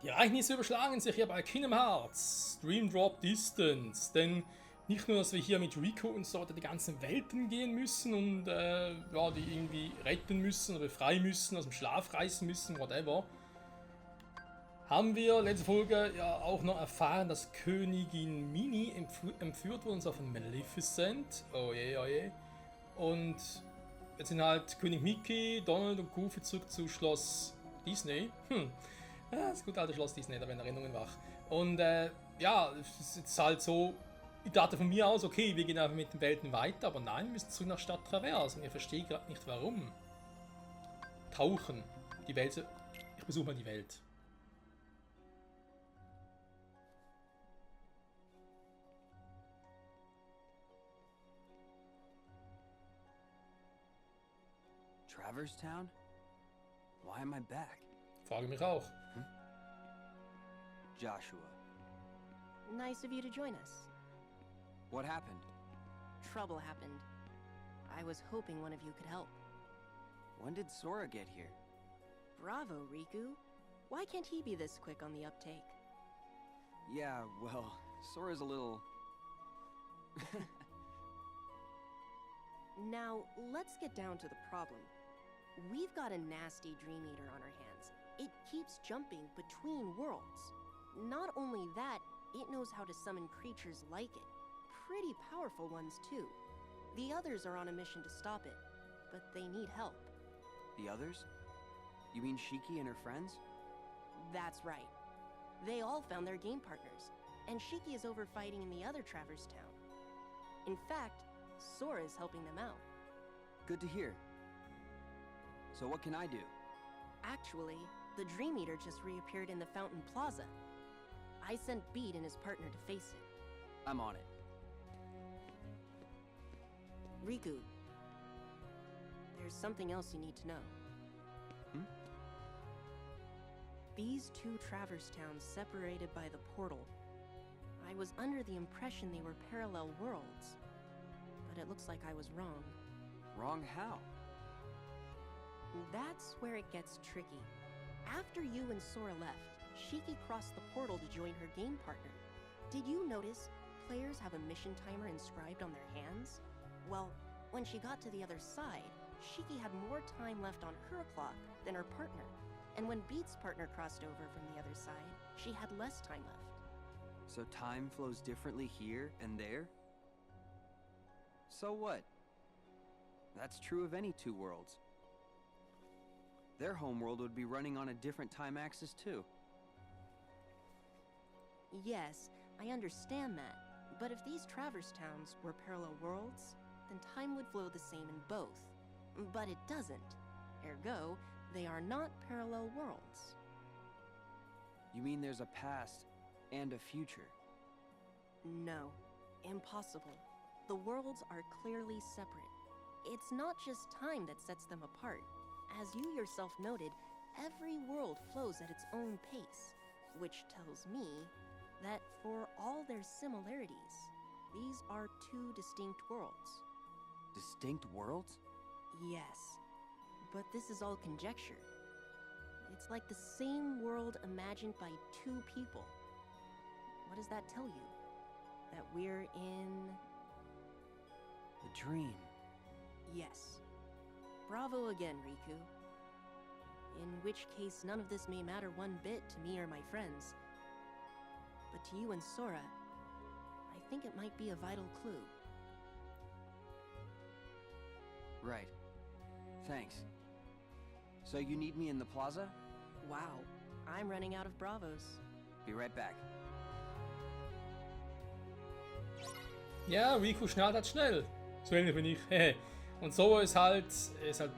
Die Ereignisse überschlagen sich hier bei Kingdom Hearts Dream Drop Distance, denn nicht nur, dass wir hier mit Rico und so die ganzen Welten gehen müssen und ja, die irgendwie retten müssen oder befreien müssen, aus dem Schlaf reißen müssen, whatever, haben wir letzte Folge ja auch noch erfahren, dass Königin Mini entführt wurde, und zwar von Maleficent. Oh je, oh je. Und jetzt sind halt König Mickey, Donald und Goofy zurück zu Schloss Disney. Ja, das gute alte Schloss Disney, da werden Erinnerungen wach. Und ja, es ist jetzt halt so, ich dachte von mir aus, okay, wir gehen einfach mit den Welten weiter, aber nein, wir müssen zurück nach Stadt Traverse und ich verstehe gerade nicht warum. Tauchen. Die Welt. Ich besuche mal die Welt. Traverse Town? Why am I back? Frage mich auch. Joshua. Nice of you to join us. What happened? Trouble happened. I was hoping one of you could help. When did Sora get here? Bravo, Riku. Why can't he be this quick on the uptake? Yeah, well, Sora's a little... Now, let's get down to the problem. We've got a nasty Dream Eater on our hands. It keeps jumping between worlds. Not only that, it knows how to summon creatures like it. Pretty powerful ones, too. The others are on a mission to stop it, but they need help. The others? You mean Shiki and her friends? That's right. They all found their game partners, and Shiki is over fighting in the other Traverse Town. In fact, Sora is helping them out. Good to hear. So what can I do? Actually, the Dream Eater just reappeared in the Fountain Plaza. I sent Beat and his partner to face it. I'm on it. Riku, there's something else you need to know. These two Traverse Towns separated by the portal. I was under the impression they were parallel worlds, but it looks like I was wrong. Wrong how? That's where it gets tricky. After you and Sora left, Shiki crossed the portal to join her game partner. Did you notice players have a mission timer inscribed on their hands? Well, when she got to the other side, Shiki had more time left on her clock than her partner. And when Beat's partner crossed over from the other side, she had less time left. So time flows differently here and there? So what? That's true of any two worlds. Their homeworld would be running on a different time axis too. Yes, I understand that. But if these Traverse Towns were parallel worlds, then time would flow the same in both. But it doesn't. Ergo, they are not parallel worlds. You mean there's a past and a future? No, impossible. The worlds are clearly separate. It's not just time that sets them apart. As you yourself noted, every world flows at its own pace, which tells me that for all their similarities, these are two distinct worlds. Distinct worlds? Yes, but this is all conjecture. It's like the same world imagined by two people. What does that tell you? That we're in... A dream. Yes. Bravo again, Riku. In which case, none of this may matter one bit to me or my friends. But to you and Sora, I think it might be a vital clue. Right. Thanks. So you need me in the plaza? Wow, I'm running out of Bravos. Be right back. Ja, Riku schnallt halt schnell. So ähnlich bin ich. Und so ist halt, ich sag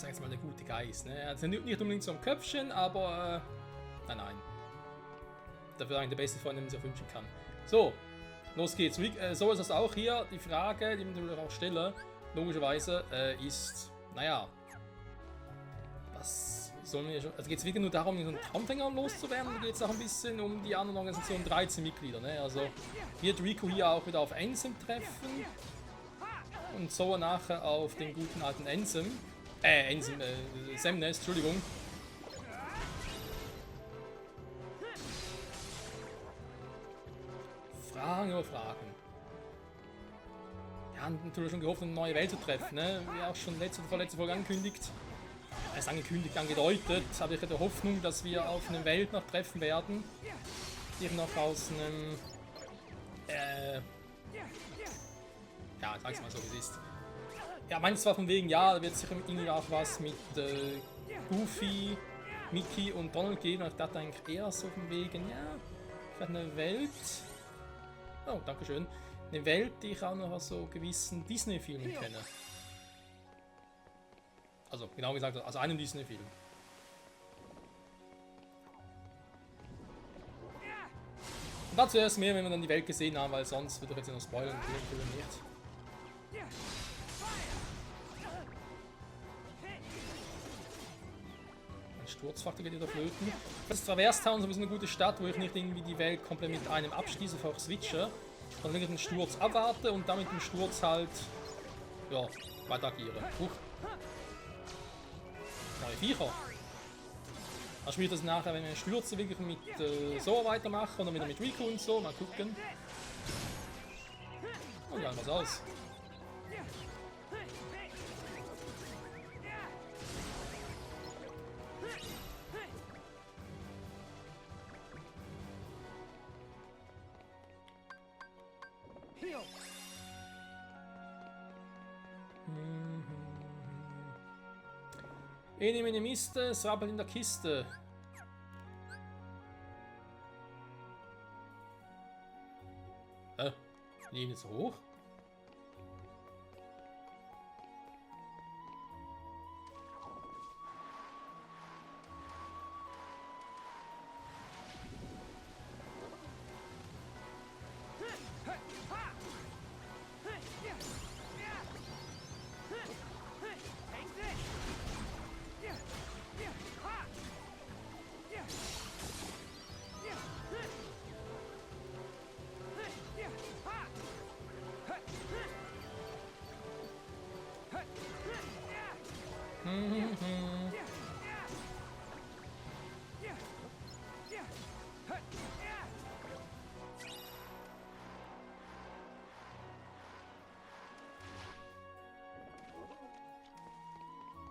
jetzt mal, der gute Geist. Ne? Er hat nicht unbedingt so ein Köpfchen, aber nein. Dafür eigentlich der beste Freund, den man sich wünschen kann. So, los geht's. So ist das auch hier. Die Frage, die man auch stellen, logischerweise, ist, naja, was sollen wir schon. Also geht es wirklich nur darum, so einen Traumfänger loszuwerden, oder geht es auch ein bisschen um die anderen Organisationen, 13 Mitglieder. Ne? Also wird Riku hier auch wieder auf Ansem treffen. Und so nachher auf den guten alten Semnes, Entschuldigung. Fragen über Fragen. Ja, und natürlich schon gehofft, eine neue Welt zu treffen, ne? Wie auch schon vorletzte Folge angekündigt. Angedeutet, habe ich ja die Hoffnung, dass wir auf eine Welt noch treffen werden, die noch aus einem, ja, sag's mal so, wie es ist. Ja, meinst zwar von wegen, ja, da wird sicher irgendwie auch was mit Goofy, Mickey und Donald geben, aber ich dachte eigentlich eher so von wegen, ja, vielleicht eine Welt, oh, dankeschön, eine Welt, die ich auch noch aus so gewissen Disney-Filmen kenne. Also, genau gesagt, aus einem Disney-Film. Und dazu erst mehr, wenn wir dann die Welt gesehen haben, weil sonst würde ich jetzt noch spoilern, natürlich nicht. Ein Sturzfaktor geht wieder flöten. Das ist Traverse Town, so ein bisschen eine gute Stadt, wo ich nicht irgendwie die Welt komplett mit einem abschließe, einfach switche, sondern wirklich den Sturz abwarte und dann mit dem Sturz halt, ja, weiter agiere. Neue Viecher. Dann spielt das nachher, wenn wir stürzen, wirklich mit so weitermachen oder wieder mit Riku und so. Mal gucken. Und dann was aus. Ene meine Miste, es rappelt in der Kiste. Nehmen jetzt hoch.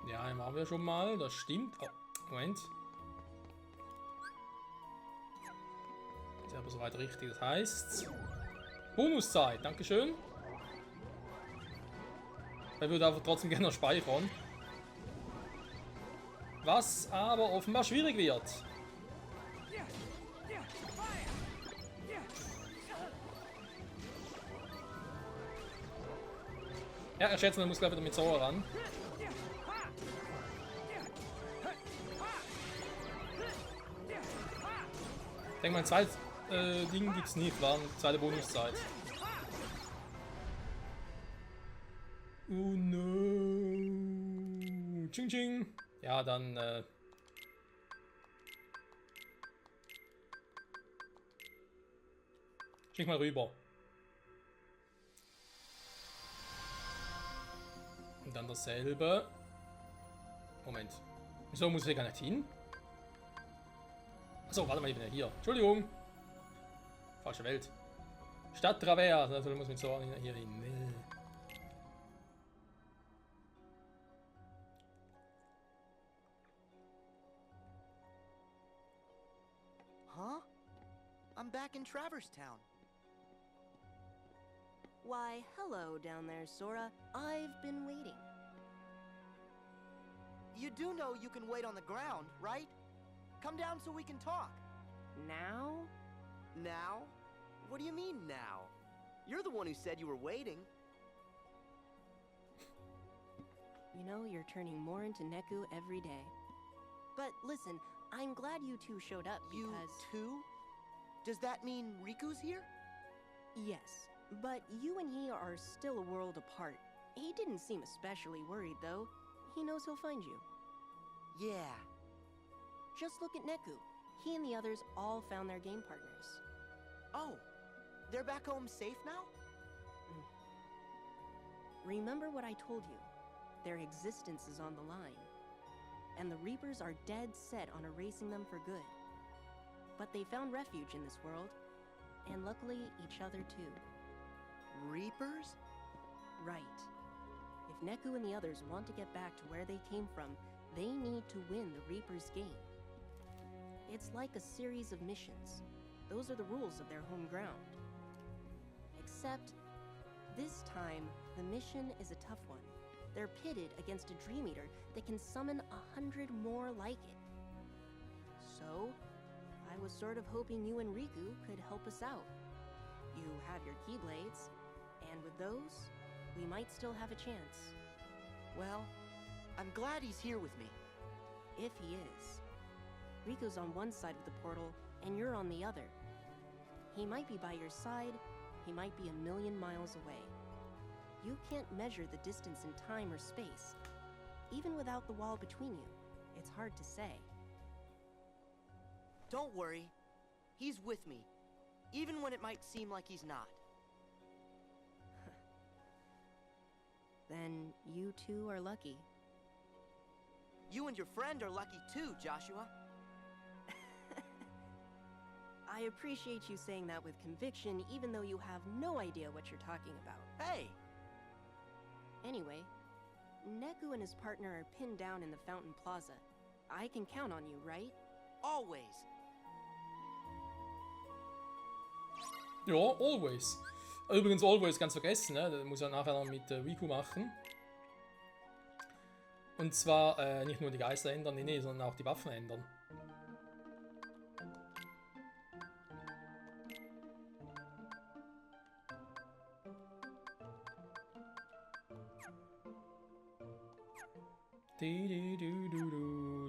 Ja, den haben wir schon mal, das stimmt. Oh, Moment. Ist aber soweit richtig, das heißt... Bonuszeit, dankeschön. Ich würde aber trotzdem gerne noch speichern. Was aber offenbar schwierig wird. Ja, ich schätze, man muss gleich wieder mit Sora ran. Ich denke mal, ein zweites Ding gibt es nicht, war eine zweite Bonuszeit. Oh no. Ching ching. Ja, dann schick mal rüber. Und dann dasselbe. Moment. Wieso muss ich hier gar nicht hin? Achso, warte mal, ich bin ja hier. Entschuldigung. Falsche Welt. Stadt Travers. Also, du musst mit so hier hin. Huh? I'm back in Traverse Town. Why, hello down there, Sora. I've been waiting. You do know you can wait on the ground, right? Come down so we can talk. Now? Now? What do you mean now? You're the one who said you were waiting. You know, you're turning more into Neku every day. But listen, I'm glad you two showed up because... You too? Does that mean Riku's here? Yes, but you and he are still a world apart. He didn't seem especially worried, though. He knows he'll find you. Yeah. Just look at Neku. He and the others all found their game partners. Oh, they're back home safe now? Remember what I told you. Their existence is on the line. And the Reapers are dead set on erasing them for good. But they found refuge in this world. And luckily, each other too. Reapers? Right. If Neku and the others want to get back to where they came from, they need to win the Reaper's game. It's like a series of missions. Those are the rules of their home ground. Except, this time, the mission is a tough one. They're pitted against a Dream Eater that can summon 100 more like it. So, I was sort of hoping you and Riku could help us out. You have your Keyblades, and with those, we might still have a chance. Well, I'm glad he's here with me. If he is. Riku's on one side of the portal, and you're on the other. He might be by your side, he might be 1,000,000 miles away. You can't measure the distance in time or space. Even without the wall between you, it's hard to say. Don't worry. He's with me, even when it might seem like he's not. Then you two are lucky. You and your friend are lucky too, Joshua. I appreciate you saying that with conviction, even though you have no idea what you're talking about. Hey! Anyway, Neku and his partner are pinned down in the Fountain Plaza. I can count on you, right? Always. Ja, always. Übrigens, always ganz vergessen, ne? Das muss er nachher noch mit Riku machen. Und zwar nicht nur die Geister ändern, nee, sondern auch die Waffen ändern.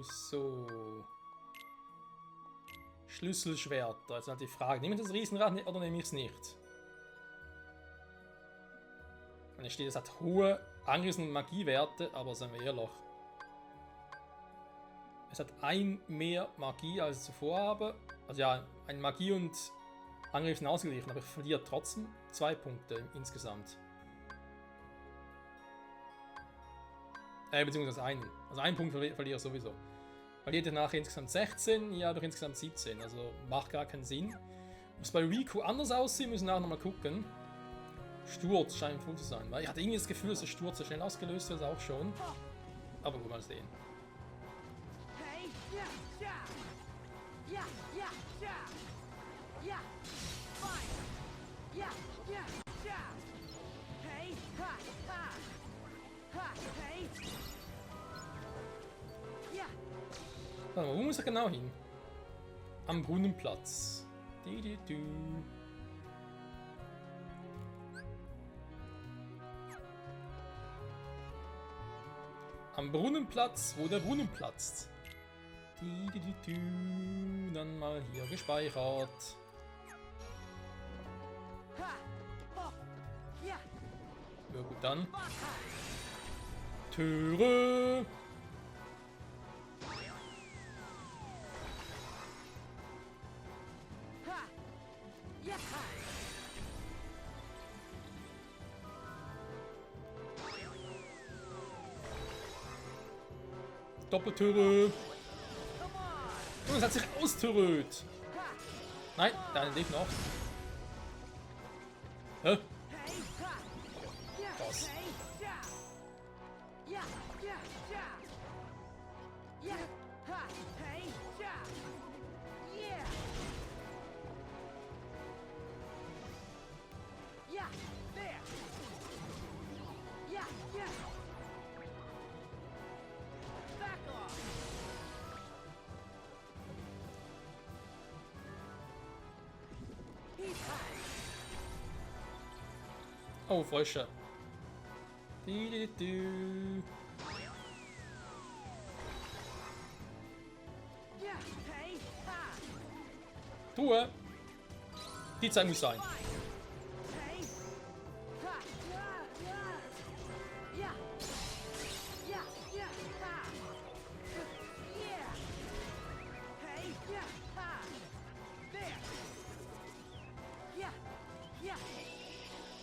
So. Schlüsselschwerter. Jetzt halt die Frage, nehme ich das Riesenrad oder nehme ich es nicht? Und es steht, es hat hohe Angriffs- und Magiewerte, aber seien wir ehrlich. Es hat ein mehr Magie, als ich zuvor habe. Also ja, ein Magie- und Angriff sind ausgeglichen, aber ich verliere trotzdem 2 Punkte insgesamt. Beziehungsweise einen. Also einen Punkt verliere ich sowieso. Verliert ihr nachher insgesamt 16, ja doch insgesamt 17. Also macht gar keinen Sinn. Ob es bei Riku anders aussieht, müssen wir nachher nochmal gucken. Sturz scheint voll zu sein. Weil ich hatte irgendwie das Gefühl, dass der Sturz so schnell ausgelöst wird, auch schon. Aber gut, mal sehen. Hey, ja, ja. Ja, ja, ja. Ja. Fine. Ja, ja, ja. Hey, ha, ha. Ha, hey. Ja. Warte mal, wo muss er genau hin? Am Brunnenplatz. Du. Am Brunnenplatz, wo der Brunnen platzt. Dann mal hier gespeichert. Ha. Oh. Ja. Ja gut, dann. Türe. Ha. Ja. Doppeltüre. Come on. Oh, es hat sich austüröt. Ha. Nein, da lebt noch. Hä? Hey, ha. Ja. Was? Hey, ja. Ja, ja, ja. Ja. Ha. Hey, ja. Yeah. Ja, there. Ja, ja. Back off. He's high. Oh, Frösche. Du. Ja, hey, ha. Ruhe. Die Zeit muss sein. Hey. Ha. Ja, ja. Ja. Ja, ja, ha. Yeah. Hey, ja, ha. There. Ja, ja.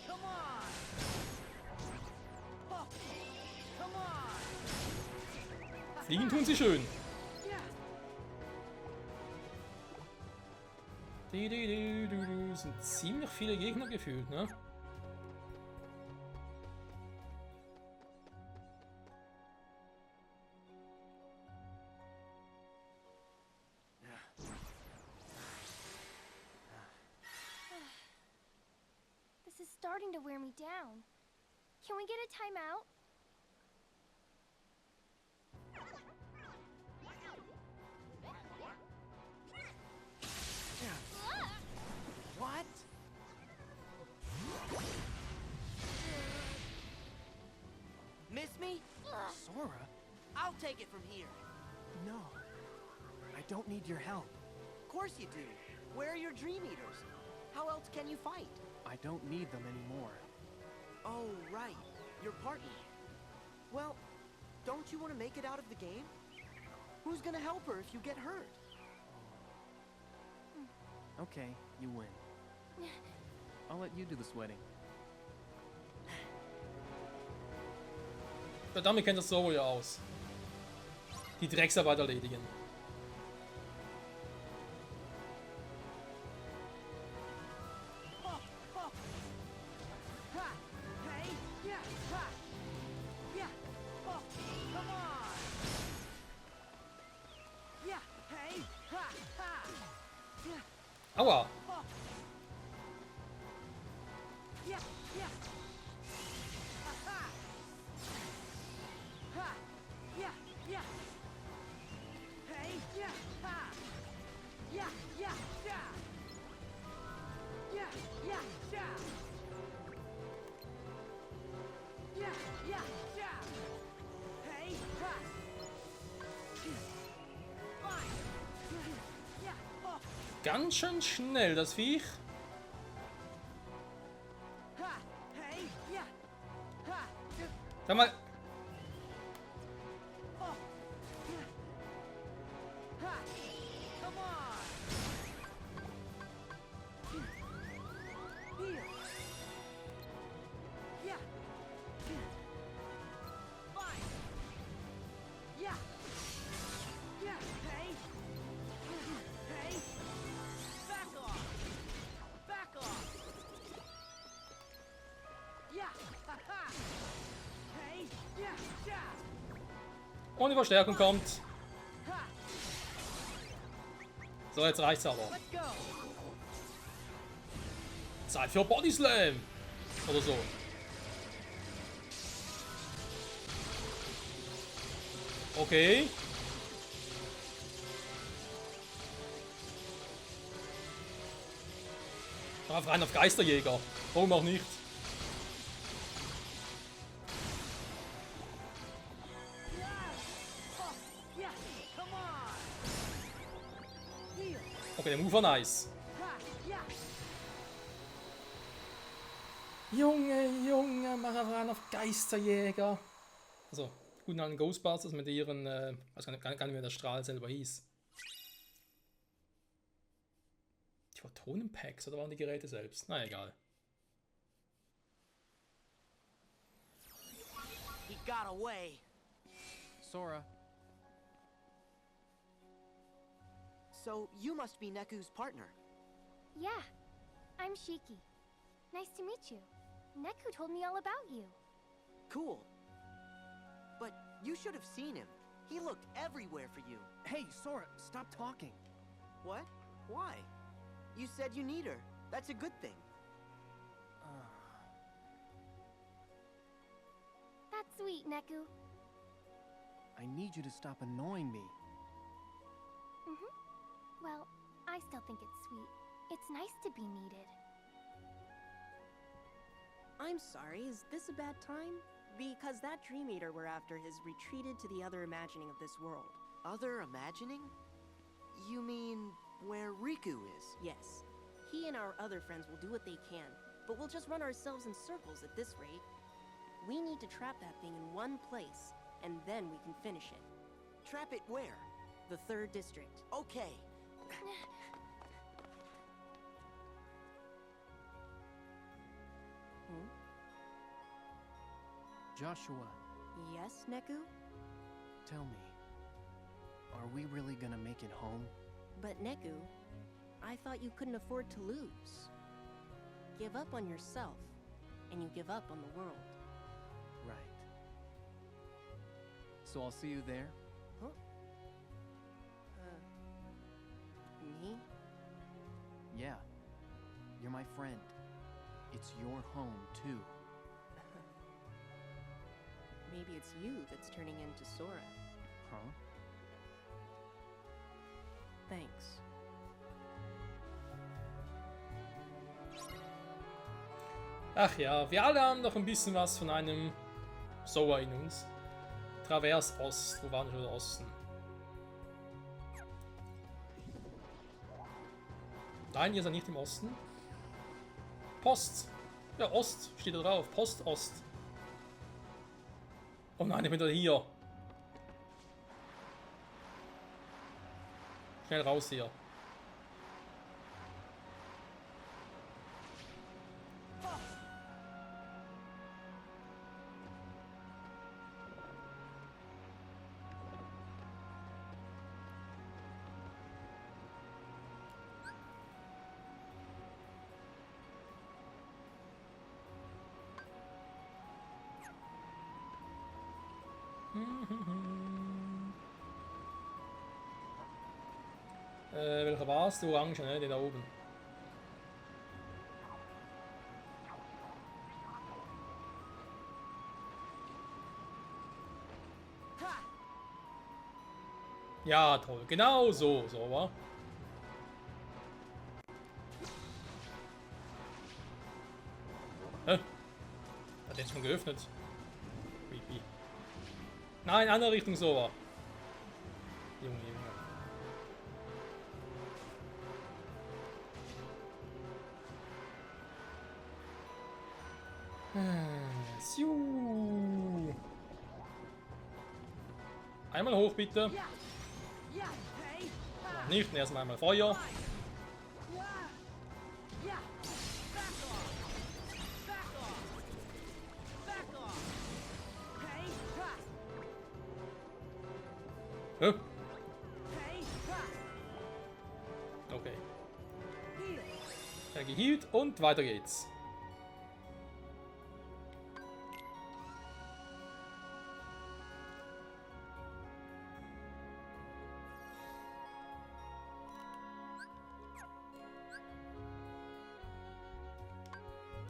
Come on. Oh. Come on. Fliegen tun sie schön. Ja. Sind ziemlich viele Gegner gefühlt, ne? This is starting to wear me down. Can we get a timeout? What? Miss me? Sora? I'll take it from here. No. I don't need your help. Of course you do. Where are your Dream Eaters? How else can you fight? I don't need them anymore. Oh, right. Your partner. Well, don't you want to make it out of the game? Who's gonna help her if you get hurt? Okay, you win. I'll let you do the sweating. Ja, damit kennt das Zoro ja aus. Die Drecksarbeit erledigen. Ha! Hey! Yeah! Ha! Yeah! Oh! Come on! Yeah! Hey! Ha! Ha! Yeah! Aua! Oh! Yeah! Yeah! Ha! Ha! Ha! Yeah! Yeah! Hey! Yeah! Ha! Yeah! Yeah! Yeah! Yeah! Yeah! Yeah! Yeah! Yeah! Yeah! Hey! Ha! Fine! Yeah! Oh! Ganz schön schnell, das Viech. Ha! Hey! Yeah! Ha! Sag mal, Oh! Yeah! Ha! Come on! Here! Yeah! Fine! Yeah! Yeah! Hey! Hey! Back off! Back off! Yeah! Ha ha! Hey! Yeah! Yeah! ohne Verstärkung kommt. Ha! So, jetzt reicht's aber. Let's go! Zeit für Body Slam. Oder so. Okay. Drauf rein auf Geisterjäger. Warum auch nicht? Oh, yeah, come on! Here, Okay, der Move war nice. ha, yeah, Junge, mach einfach rein auf Geisterjäger. Also, guten alten Ghostbusters mit ihren, weiß gar nicht mehr, wie der Strahl selber hieß. Die Photonenpacks oder waren die Geräte selbst? Na egal. he got away. Sora, So, you must be Neku's partner. Yeah, I'm Shiki. Nice to meet you. Neku told me all about you. Cool. But you should have seen him. He looked everywhere for you. hey, Sora, stop talking. What? Why? You said you need her. That's a good thing. That's sweet, Neku. I need you to stop annoying me. Well, I still think it's sweet. It's nice to be needed. I'm sorry, is this a bad time? Because that Dream Eater we're after has retreated to the other imagining of this world. Other imagining? You mean where Riku is? Yes. He and our other friends will do what they can, but we'll just run ourselves in circles at this rate. We need to trap that thing in one place, and then we can finish it. Trap it where? The 3rd district. Okay. Joshua, Yes, Neku? tell me, are we really gonna make it home? But Neku, I thought you couldn't afford to lose. Give up on yourself, and you give up on the world. Right. So I'll see you there? Huh? Me? Yeah. You're my friend. It's your home, too. Maybe it's you that's turning into Sora. Huh? Thanks. Ach ja, wir alle haben noch ein bisschen was von einem Sora in uns. Travers Ost. Wo waren wir schon Osten? Nein, ihr seid nicht im Osten. Post. Ja, Ost steht da drauf. Post Ost. Oh nein, ich bin da hier. Schnell raus hier. Welcher war's? Der Orange, ne? Der da oben. Ja, toll. Genau so, so, wa? Hat jetzt schon geöffnet. Creepy. Nein, andere Richtung, so, wa? Junge, Junge. Siu. Einmal hoch, bitte. Nicht, erstmal einmal Feuer. Okay. Gehealt und weiter geht's.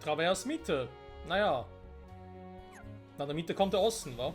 Travers Mitte. Naja. Nach der Mitte kommt der Osten, wa?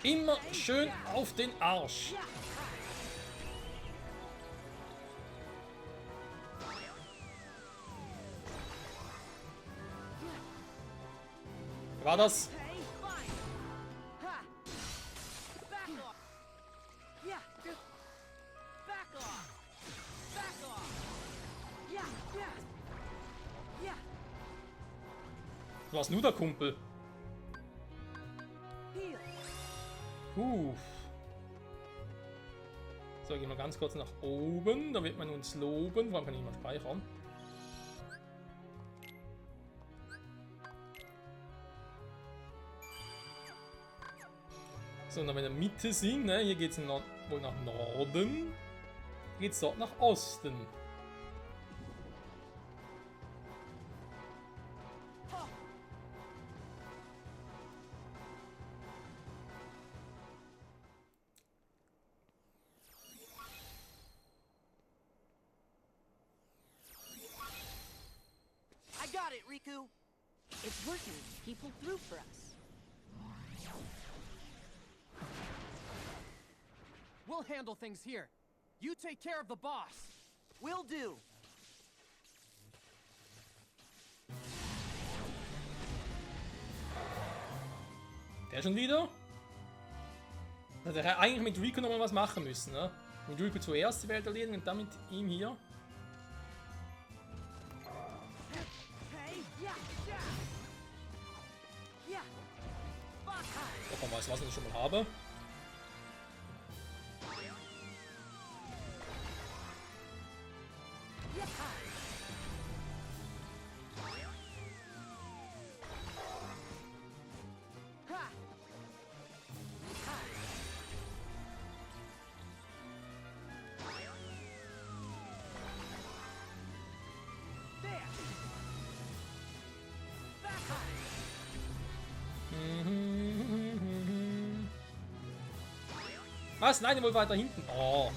Immer schön auf den Arsch. War das? Du warst nur der Kumpel. So, gehen wir ganz kurz nach oben, da wird man uns loben. Vor allem kann ich mal speichern. So, und wenn wir in der Mitte sind, ne, hier geht es wohl nach Norden, geht es dort nach Osten. I got it, Riku! It's working. He pulled through for us. We'll handle things here. You take care of the boss. Will do! Der schon wieder? Da hätte er eigentlich mit Rico nochmal was machen müssen, ne? Mit Rico zuerst die Welt erledigen und dann mit ihm hier. Ob man weiß, was ich schon mal habe. Was? Nein, wohl weiter hinten. Oh.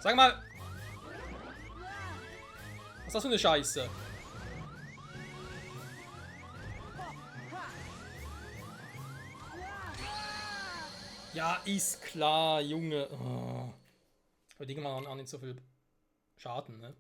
Sag mal. Was ist das für eine Scheiße? Ja, ist klar, Junge. Oh. Aber die machen auch nicht so viel Schaden, ne?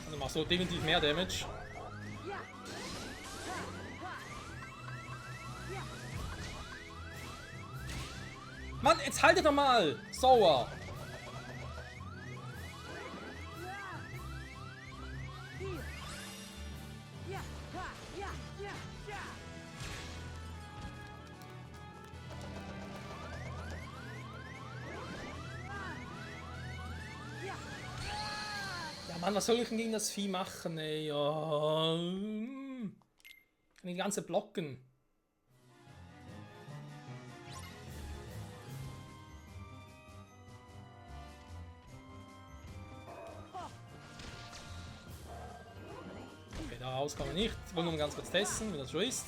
Also machst du definitiv mehr Damage. Mann, jetzt haltet doch mal! Sauer! Ja, Mann, was soll ich denn gegen das Vieh machen, ey? Ja. Kann die ganze blocken. Okay, da raus kann man nicht. Ich will nur ganz kurz testen, wie das schon ist.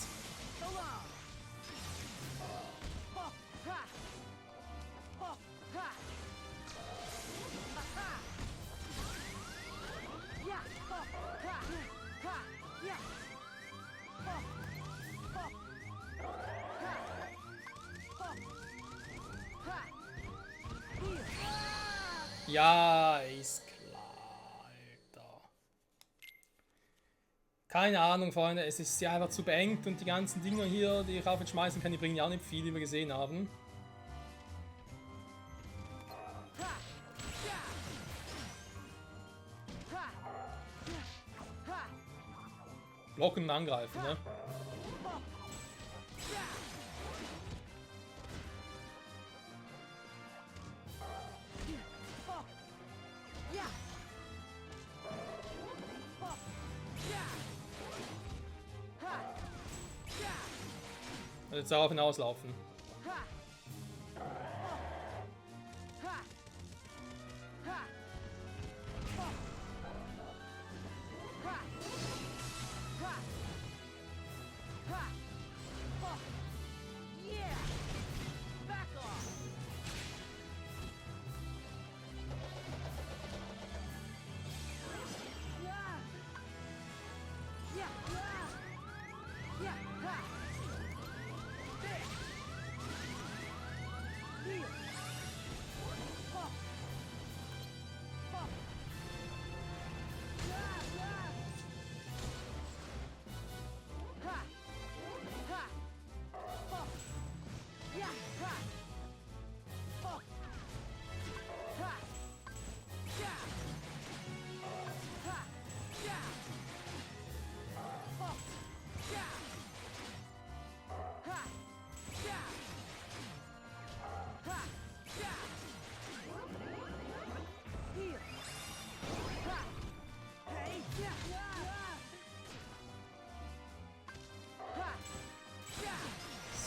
Ja, ist klar, Alter. Keine Ahnung, Freunde, es ist ja einfach zu beengt und die ganzen Dinger hier, die ich auf ihn schmeißen kann, die bringen ja auch nicht viel, wie wir gesehen haben. Blocken und angreifen, ne? Und jetzt darauf hinauslaufen.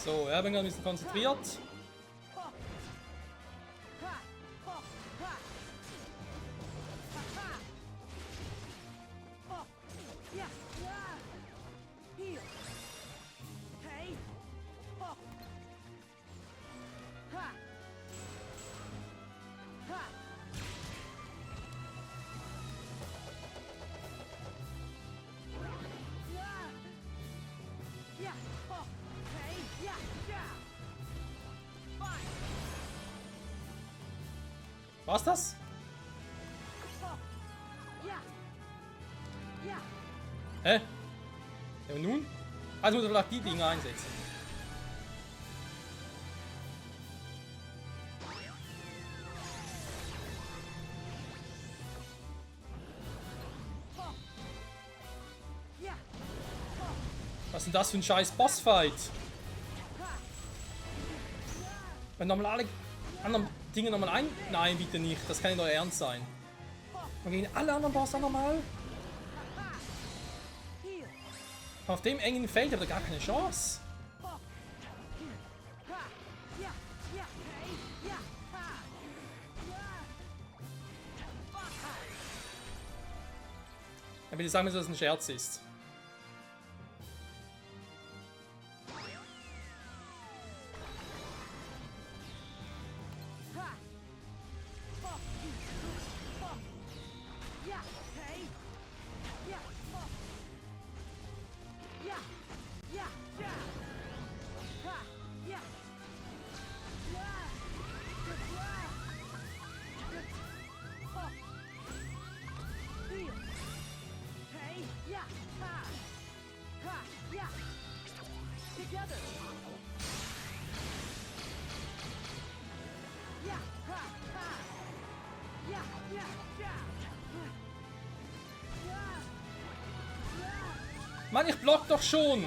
So, er bin ein bisschen konzentriert. War's das? Hä? Ja, und nun? Also muss er vielleicht die Dinge einsetzen. Was ist denn das für ein scheiß Bossfight? Wenn nochmal alle anderen Dinge nochmal ein... Nein, bitte nicht. Das kann nicht euer Ernst sein. Und gegen alle anderen Boss auch nochmal? Auf dem engen Feld hat er gar keine Chance. Ja, bitte sagen mir, dass das ein Scherz ist. Mann, ich block doch schon!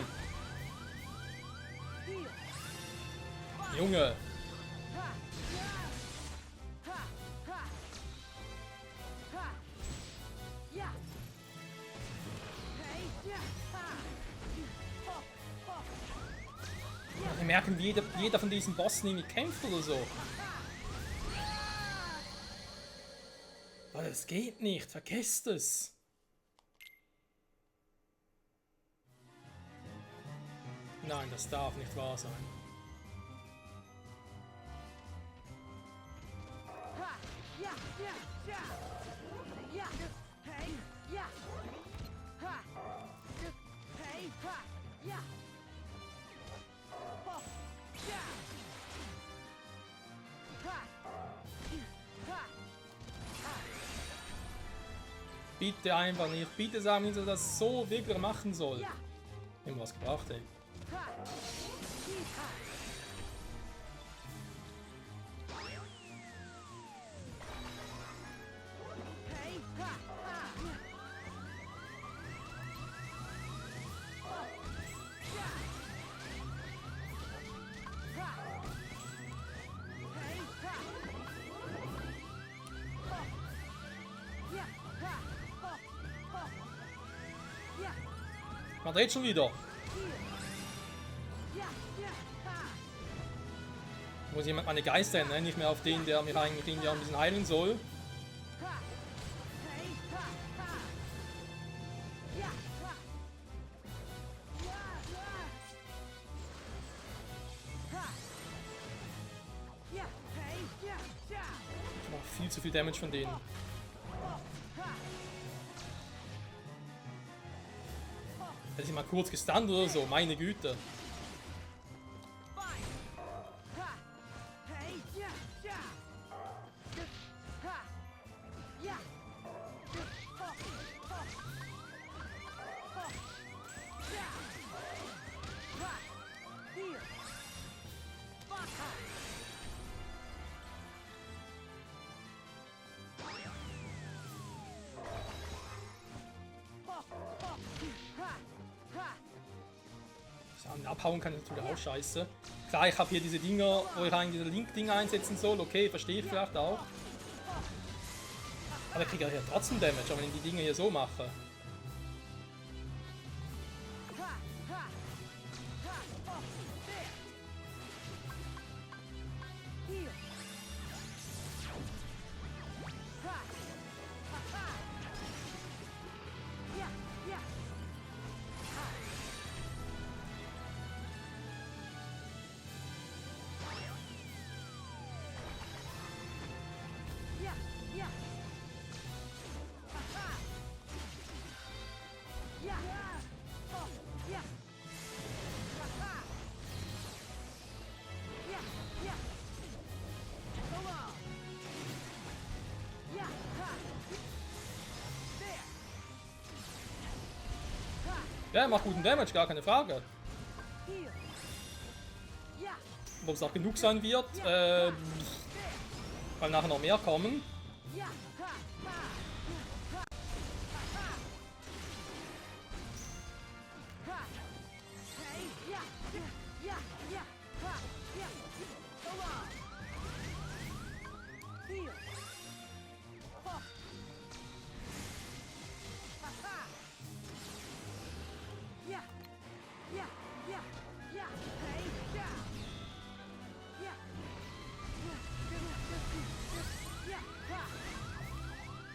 Junge! Wir merken, wie jeder von diesen Bossen irgendwie kämpft oder so. Aber das geht nicht, vergesst es! Nein, das darf nicht wahr sein. Bitte einfach nicht. Bitte sagen wir, dass das so wirklich machen soll. Irgendwas gebracht, ey. Man dreht schon wieder. Muss jemand meine Geister ändern, nicht mehr auf den, der mich eigentlich irgendwie ein bisschen heilen soll. Ich mache viel zu viel Damage von denen. Hätte ich mal kurz gestunt oder so, meine Güte. Abhauen kann ich natürlich auch scheiße. Klar, ich habe hier diese Dinger, wo ich eigentlich diese Link-Dinger einsetzen soll. Okay, verstehe ich vielleicht auch. Aber ich kriege ja trotzdem Damage, wenn ich die Dinge hier so mache. Ja, er macht guten Damage, gar keine Frage. Ob es auch genug sein wird, weil nachher noch mehr kommen.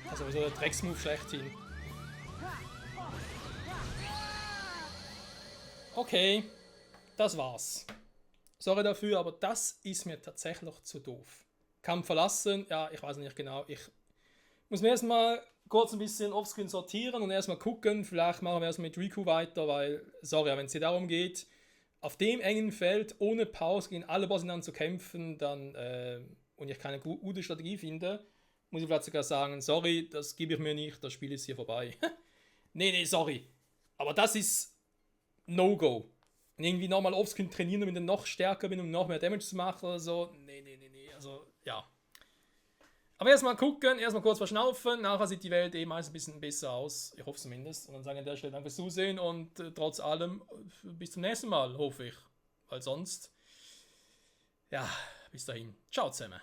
Das ist sowieso der Drecksmove schlechthin. Okay, das war's. Sorry dafür, aber das ist mir tatsächlich zu doof. Kampf verlassen, ja, ich weiß nicht genau. Ich muss mir erstmal kurz ein bisschen offscreen sortieren und erstmal gucken. Vielleicht machen wir erstmal mit Riku weiter, weil, sorry, wenn es hier darum geht, auf dem engen Feld ohne Pause gegen alle Bosse zu kämpfen, dann und ich keine gute Strategie finde, muss ich vielleicht sogar sagen, sorry, das gebe ich mir nicht, das Spiel ist hier vorbei. nee, sorry. Aber das ist No-Go. Und irgendwie nochmal offscreen trainieren, damit ich noch stärker bin, um noch mehr Damage zu machen oder so. Nee. Also, ja. Aber erstmal gucken, erstmal kurz verschnaufen. Nachher sieht die Welt eben ein bisschen besser aus. Ich hoffe zumindest. Und dann sage ich an der Stelle danke fürs Zusehen und trotz allem bis zum nächsten Mal, hoffe ich. Weil sonst, ja, bis dahin. Ciao zusammen.